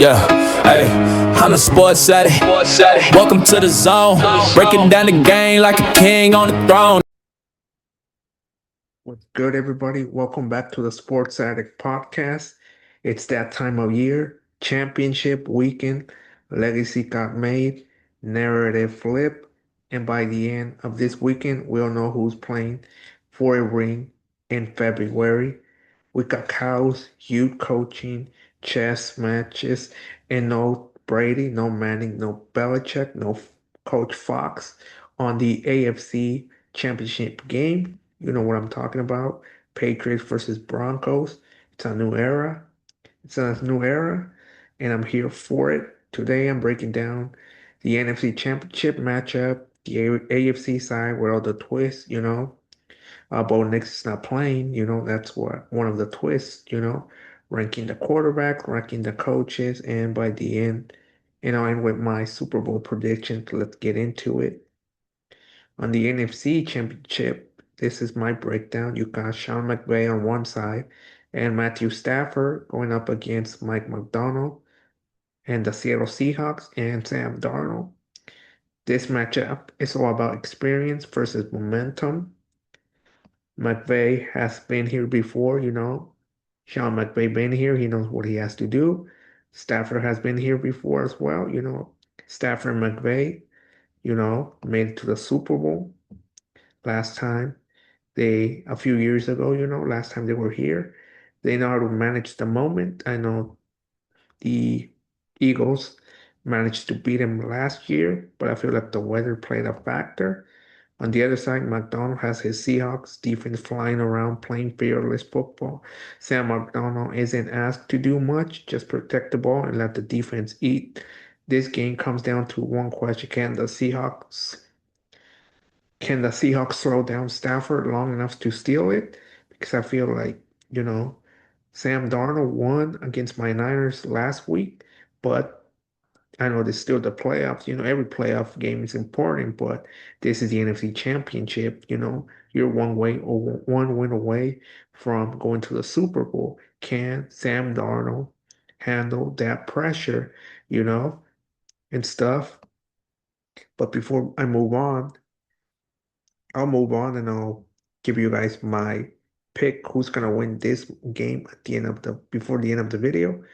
Yeah, hey, I'm a sports addict. Welcome to the zone. Breaking down the game like a king on the throne. What's good, everybody? Welcome back to the Sports Addict Podcast. It's that time of year, championship weekend, legacy got made, narrative flip, and by the end of this weekend, we'll know who's playing for a ring in February. We got cows, youth coaching, chess matches, and no Brady, no Manning, no Belichick, no Coach Fox on the AFC Championship game. You know what I'm talking about. Patriots versus Broncos. It's a new era. It's a new era, and I'm here for it. Today I'm breaking down the NFC Championship matchup, the AFC side with all the twists, Bo Nix is not playing, that's what one of the twists, ranking the quarterback, ranking the coaches, and by the end, and with my Super Bowl prediction, let's get into it. On the NFC Championship, this is my breakdown. You got Sean McVay on one side and Matthew Stafford going up against Mike McDonald and the Seattle Seahawks and Sam Darnold. This matchup is all about experience versus momentum. McVay has been here before, Sean McVay been here. He knows what he has to do. Stafford has been here before as well, Stafford and McVay, made it to the Super Bowl last time. A few years ago, last time they were here, they know how to manage the moment. I know the Eagles managed to beat them last year, but I feel like the weather played a factor. On the other side, McDonald has his Seahawks defense flying around playing fearless football. Sam McDonald isn't asked to do much, just protect the ball and let the defense eat. This game comes down to one question: Can the Seahawks slow down Stafford long enough to steal it? Because I feel like, you know, Sam Darnold won against my Niners last week, but I know there's still the playoffs. Every playoff game is important, but this is the NFC Championship. You're one win away from going to the Super Bowl. Can Sam Darnold handle that pressure, you know, and stuff? But before I move on, I'll move on and I'll give you guys my pick who's gonna win this game at the end of the before the end of the video.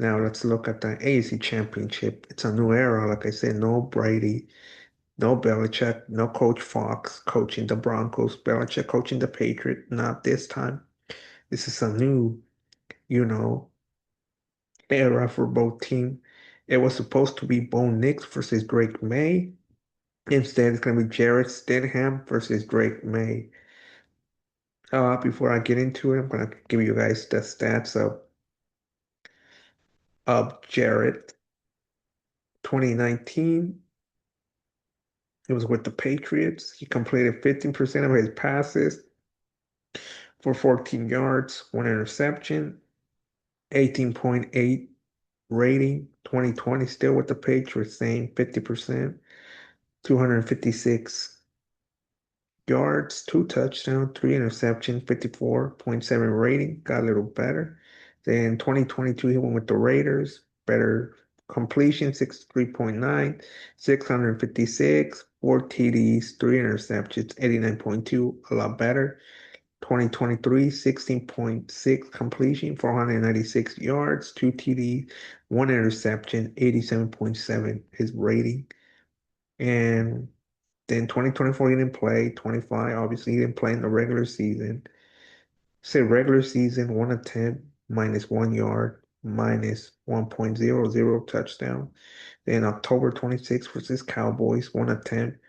Now let's look at the AFC Championship. It's a new era, like I said, no Brady, no Belichick, no Coach Fox coaching the Broncos, Belichick coaching the Patriots. Not this time. This is a new, you know, era for both teams. It was supposed to be Bo Nix versus Drake May. Instead, it's gonna be Jarrett Stidham versus Drake May. Before I get into it, I'm gonna give you guys the stats of Jarrett. 2019, it was with the Patriots. He completed 15% of his passes for 14 yards, one interception, 18.8 rating. 2020, still with the Patriots, same 50%, 256 yards, two touchdowns, three interceptions, 54.7 rating. Got a little better. Then 2022, he went with the Raiders. Better completion, 63.9, 656, four TDs, three interceptions, 89.2, a lot better. 2023, 16.6 completion, 496 yards, two TDs, one interception, 87.7 his rating. And then 2024, he didn't play. 25, obviously, he didn't play in the regular season. Say regular season, one attempt, minus 1 yard, minus 1.00 touchdown. Then October 26th versus Cowboys, one attempt,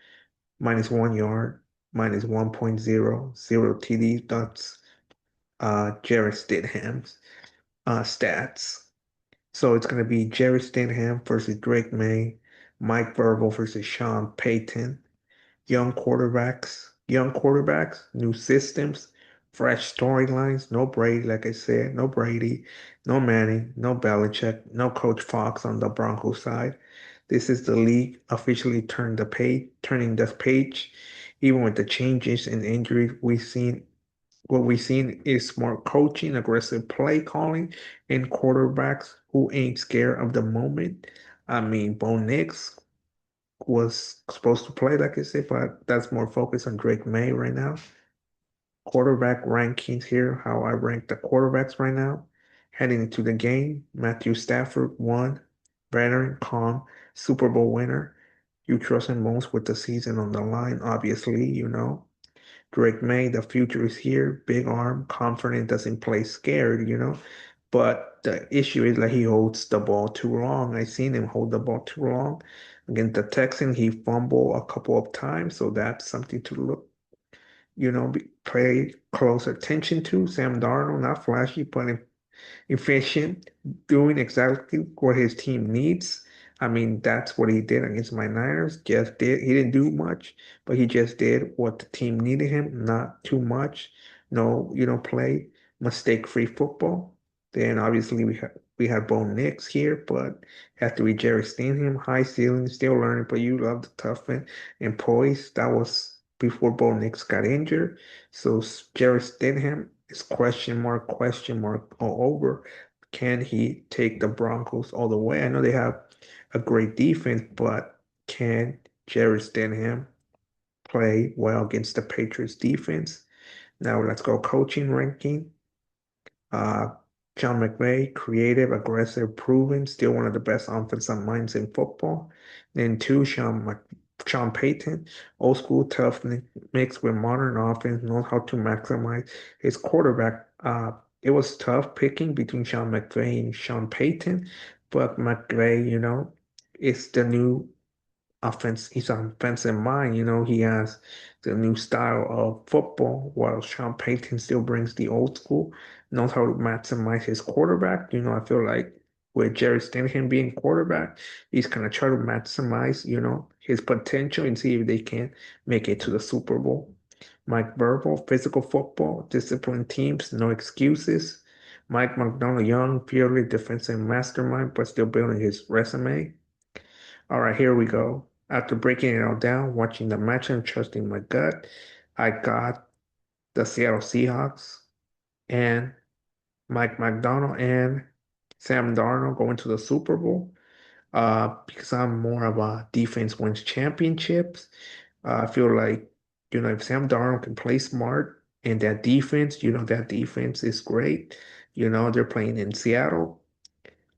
minus 1 yard, minus 1.00 TD. That's Jarrett Stidham's stats. So it's going to be Jarrett Stidham versus Drake May, Mike Vrabel versus Sean Payton. Young quarterbacks, new systems, fresh storylines. No Brady, like I said, no Brady, no Manning, no Belichick, no Coach Fox on the Broncos side. This is the league officially turning the page, even with the changes and injuries what we've seen is smart coaching, aggressive play calling, and quarterbacks who ain't scared of the moment. I mean, Bo Nix was supposed to play, like I said, but that's more focused on Drake May right now. Quarterback rankings here, how I rank the quarterbacks right now. Heading into the game, Matthew Stafford, one, veteran, calm, Super Bowl winner. You trust him most with the season on the line, obviously, you know. Drake May, the future is here, big arm, confident, doesn't play scared, you know. But the issue is that he holds the ball too long. I seen him hold the ball too long. Against the Texans, he fumbled a couple of times, so that's something to look, pay close attention to. Sam Darnold, not flashy, but efficient, doing exactly what his team needs. I mean, that's what he did against my Niners. Just did. He didn't do much, but he just did what the team needed him. Not too much. No, play mistake-free football. Then obviously we had Bo Nix here, but have to be Jerry Stidham, high ceiling, still learning. But you love the toughness and poise. That was before Bo Nix got injured. So Jerry Stidham is question mark all over. Can he take the Broncos all the way? I know they have a great defense, but can Jerry Stidham play well against the Patriots defense? Now let's go coaching ranking. Uh, Sean McVay, creative, aggressive, proven, still one of the best offensive minds in football. Then two, Sean Payton, old school toughness mixed with modern offense, knows how to maximize his quarterback. It was tough picking between Sean McVay and Sean Payton, but McVay, is the new he's an offensive mind, he has the new style of football, while Sean Payton still brings the old school, knows how to maximize his quarterback. I feel like with Jerry Stidham being quarterback, he's gonna try to maximize, his potential and see if they can make it to the Super Bowl. Mike Vrabel, physical football, disciplined teams, no excuses. Mike McDonald, young, purely defensive mastermind, but still building his resume. All right, here we go. After breaking it all down, watching the match and trusting my gut, I got the Seattle Seahawks and Mike McDonald and Sam Darnold going to the Super Bowl. Because I'm more of a defense wins championships. I feel like, if Sam Darnold can play smart and that defense is great. They're playing in Seattle.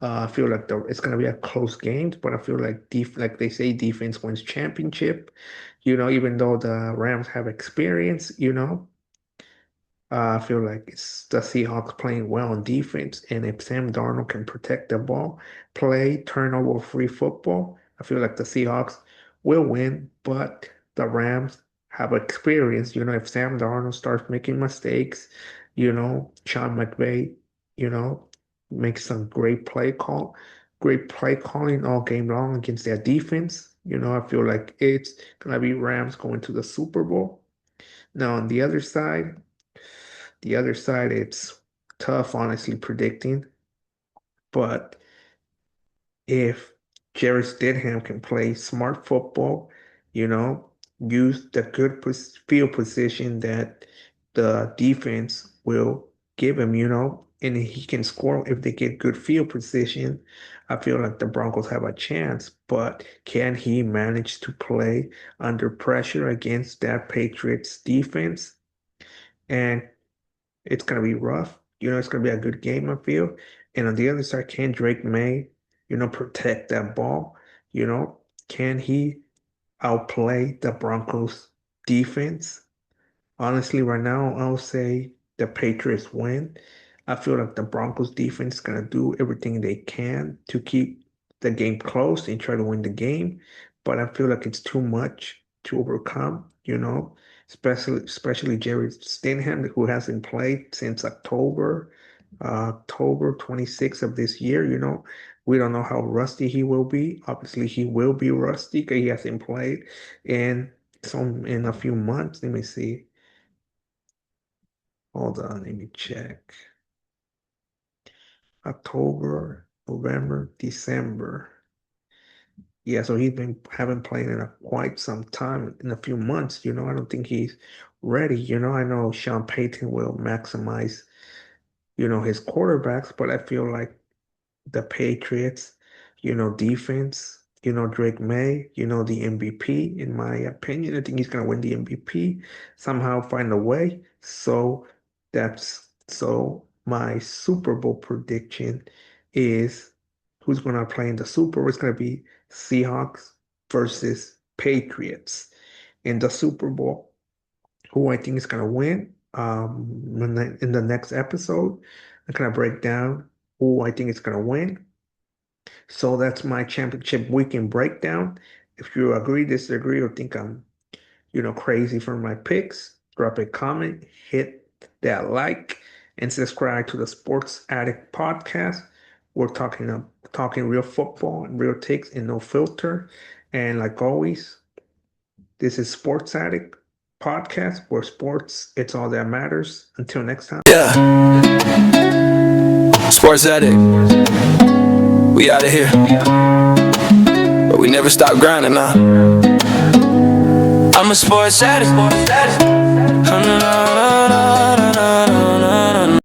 I feel like it's gonna be a close game, but I feel like like they say, defense wins championship. Even though the Rams have experience, I feel like it's the Seahawks playing well on defense, and if Sam Darnold can protect the ball, play turnover-free football, I feel like the Seahawks will win. But the Rams have experience. If Sam Darnold starts making mistakes, Sean McVay, you know, makes some great play calling all game long against their defense. I feel like it's gonna be Rams going to the Super Bowl. Now on the other side, it's tough, honestly, predicting. But if Jerry Stidham can play smart football, you know, use the good field position that the defense will give him, and he can score if they get good field position, I feel like the Broncos have a chance. But can he manage to play under pressure against that Patriots defense? And it's gonna be rough. It's gonna be a good game, I feel. And on the other side, can Drake May, protect that ball? Can he outplay the Broncos defense? Honestly, right now, I'll say the Patriots win. I feel like the Broncos defense is gonna do everything they can to keep the game close and try to win the game. But I feel like it's too much to overcome, especially Jerry Stidham, who hasn't played since October 26th of this year. We don't know how rusty he will be. Obviously, he will be rusty because he hasn't played in in a few months. Let me see. Hold on, let me check. October, November, December. Yeah, so he's been haven't played in quite some time, in a few months. I don't think he's ready. I know Sean Payton will maximize, his quarterbacks, but I feel like the Patriots, defense, Drake May, the MVP, in my opinion. I think he's gonna win the MVP, somehow find a way. So my Super Bowl prediction is who's gonna play in the Super Bowl. It's gonna be Seahawks versus Patriots in the Super Bowl. Who I think is gonna win? In the next episode, I'm gonna break down who I think is gonna win. So that's my championship weekend breakdown. If you agree, disagree, or think I'm, crazy for my picks, drop a comment, hit that like, and subscribe to the Sports Addict Podcast. We're talking real football and real takes and no filter. And like always, this is Sports Addict Podcast, where sports, it's all that matters. Until next time. Yeah. Sports Addict. We out of here. But we never stop grinding now. I'm a sports addict.